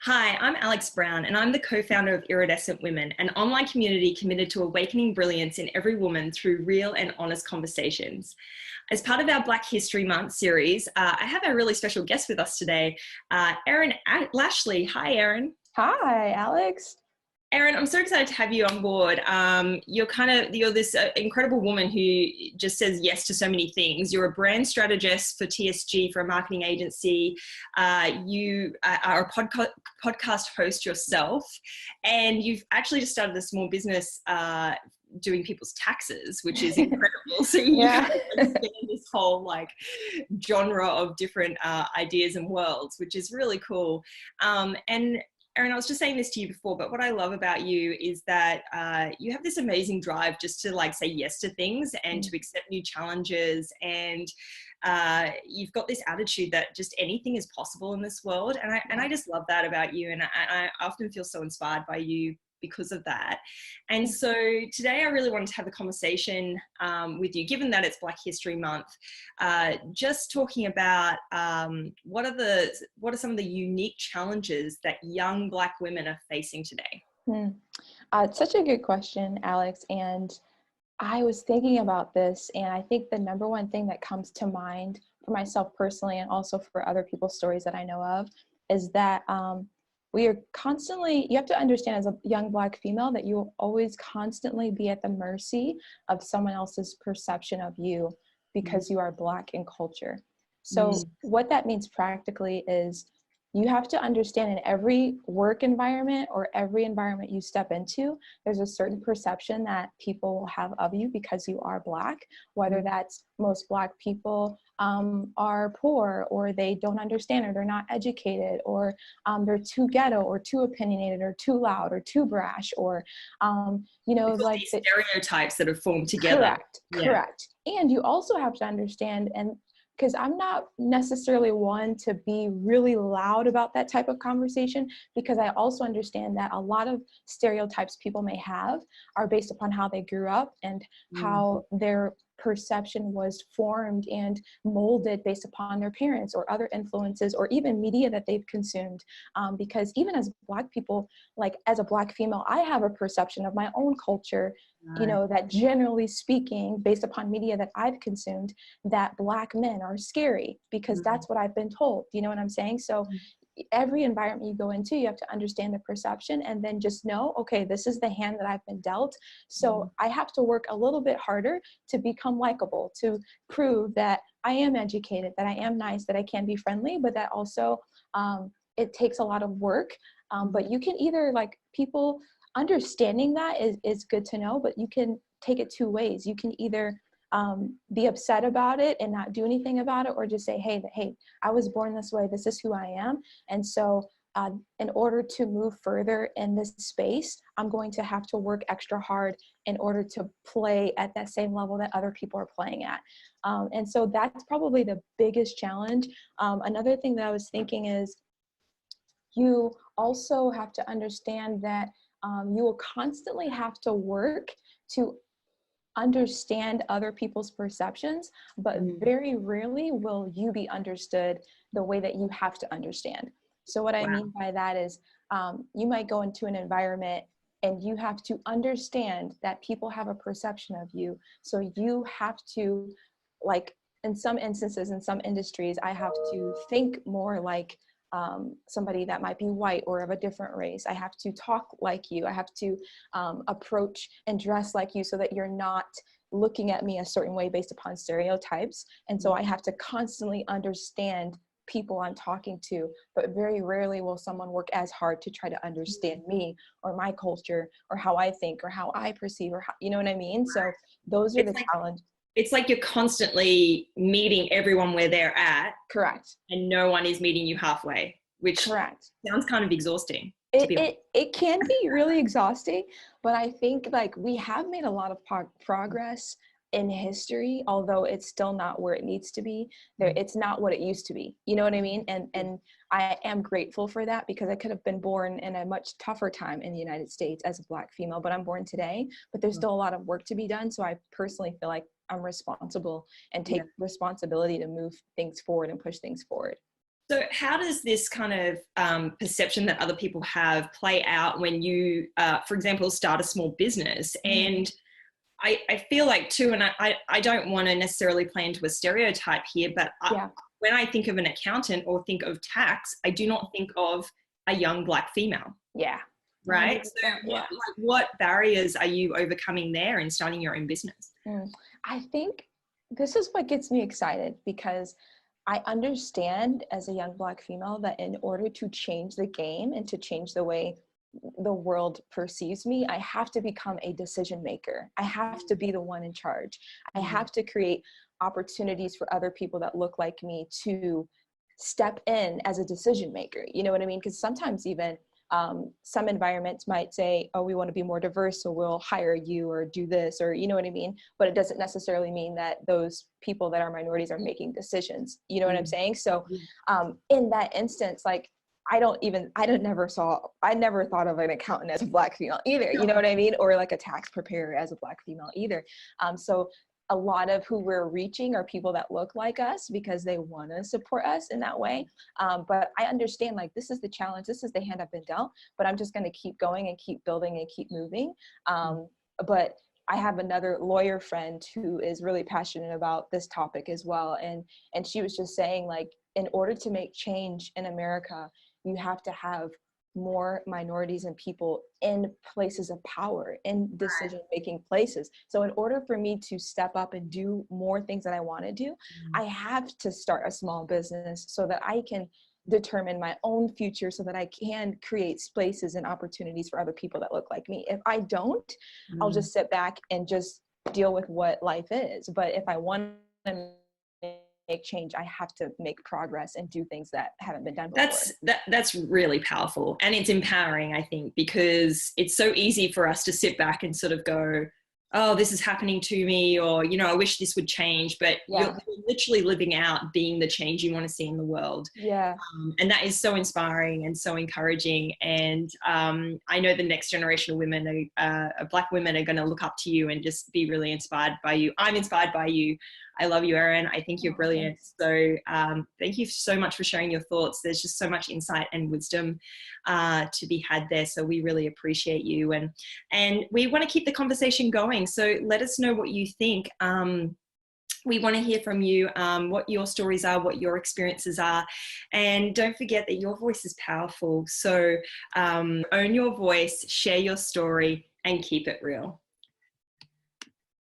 Hi, I'm Alex Brown, and I'm the co-founder of Iridescent Women, an online community committed to awakening brilliance in every woman through real and honest conversations. As part of our Black History Month series, I have a really special guest with us today, Erin Lashley. Hi, Erin. Hi, Alex. Erin, I'm so excited to have you on board. You're this incredible woman who just says yes to so many things. You're a brand strategist for TSG, for a marketing agency. You are a podcast host yourself, and you've actually just started a small business doing people's taxes, which is incredible. So you Yeah. kind of understand this whole like genre of different ideas and worlds, which is really cool. And Erin, I was just saying this to you before, but what I love about you is that you have this amazing drive just to like say yes to things and to accept new challenges. And you've got this attitude that just anything is possible in this world. And I just love that about you. And I often feel so inspired by you because of that. And so today I really wanted to have a conversation with you, given that it's Black History Month, just talking about what are some of the unique challenges that young Black women are facing today? It's such a good question, Alex. And I was thinking about this, and I think the number one thing that comes to mind for myself personally, and also for other people's stories that I know of, is that we are constantly, you have to understand as a young Black female that you will always constantly be at the mercy of someone else's perception of you because you are Black in culture. So what that means practically is you have to understand in every work environment or every environment you step into, there's a certain perception that people will have of you because you are Black, whether that's most Black people are poor, or they don't understand, or they're not educated, or they're too ghetto, or too opinionated, or too loud, or too brash, or, Like these stereotypes that have formed together. Correct. And you also have to understand, and because I'm not necessarily one to be really loud about that type of conversation, because I also understand that a lot of stereotypes people may have are based upon how they grew up and how their perception was formed and molded based upon their parents or other influences, or even media that they've consumed. Because even as Black people, like as a Black female, I have a perception of my own culture, that generally speaking, based upon media that I've consumed, that Black men are scary because that's what I've been told. You know what I'm saying? So every environment you go into, you have to understand the perception and then just know, okay, this is the hand that I've been dealt. So I have to work a little bit harder to become likable, to prove that I am educated, that I am nice, that I can be friendly, but that also it takes a lot of work. But you can either, like, people understanding that is good to know, but you can take it two ways. You can either be upset about it and not do anything about it, or just say, hey, I was born this way. This is who I am. And so in order to move further in this space, I'm going to have to work extra hard in order to play at that same level that other people are playing at. And so that's probably the biggest challenge. Another thing that I was thinking is you also have to understand that you will constantly have to work to understand other people's perceptions, but very rarely will you be understood the way that you have to understand. So what I mean by that is you might go into an environment and you have to understand that people have a perception of you. So you have to, like, in some instances, in some industries, I have to think more like somebody that might be white or of a different race. I have to talk like you. I have to approach and dress like you so that you're not looking at me a certain way based upon stereotypes. And so I have to constantly understand people I'm talking to, but very rarely will someone work as hard to try to understand me or my culture or how I think or how I perceive, or how, you know what I mean? So those are the challenges. It's like you're constantly meeting everyone where they're at. Correct. And no one is meeting you halfway, which sounds kind of exhausting. It can be really exhausting, but I think, like, we have made a lot of progress in history, although it's still not where it needs to be. It's not what it used to be. You know what I mean? And I am grateful for that, because I could have been born in a much tougher time in the United States as a Black female, but I'm born today, but there's still a lot of work to be done. So I personally feel like I'm responsible and take responsibility to move things forward and push things forward. So how does this kind of perception that other people have play out when you, for example, start a small business? And I feel like too, and I don't want to necessarily play into a stereotype here, but when I think of an accountant or think of tax, I do not think of a young Black female. Yeah. Right. So what barriers are you overcoming there in starting your own business? I think this is what gets me excited, because I understand as a young Black female that in order to change the game and to change the way the world perceives me, I have to become a decision maker. I have to be the one in charge. I have to create opportunities for other people that look like me to step in as a decision maker. You know what I mean? Because sometimes even some environments might say, oh, we want to be more diverse, so we'll hire you or do this, or you know what I mean? But it doesn't necessarily mean that those people that are minorities are making decisions. You know what I'm saying? So in that instance, like, I never thought of an accountant as a Black female either, you know what I mean? Or like a tax preparer as a Black female either. So a lot of who we're reaching are people that look like us because they want to support us in that way. But I understand, like, this is the challenge. This is the hand I've been dealt, but I'm just going to keep going and keep building and keep moving. But I have another lawyer friend who is really passionate about this topic as well. And she was just saying, like, in order to make change in America, you have to have more minorities and people in places of power, in decision-making places. So in order for me to step up and do more things that I want to do, I have to start a small business so that I can determine my own future, so that I can create spaces and opportunities for other people that look like me. If I don't, I'll just sit back and just deal with what life is. But if I want to make change, I have to make progress and do things that haven't been done before. That's really powerful, and it's empowering, I think, because it's so easy for us to sit back and sort of go, oh, this is happening to me, or, you know, I wish this would change, but you're literally living out being the change you want to see in the world. And that is so inspiring and so encouraging. And I know the next generation of women, Black women, are going to look up to you and just be really inspired by you. I'm inspired by you. I love you, Erin. I think you're brilliant. So thank you so much for sharing your thoughts. There's just so much insight and wisdom to be had there. So we really appreciate you. And we want to keep the conversation going. So let us know what you think. We want to hear from you, what your stories are, what your experiences are. And don't forget that your voice is powerful. So own your voice, share your story, and keep it real.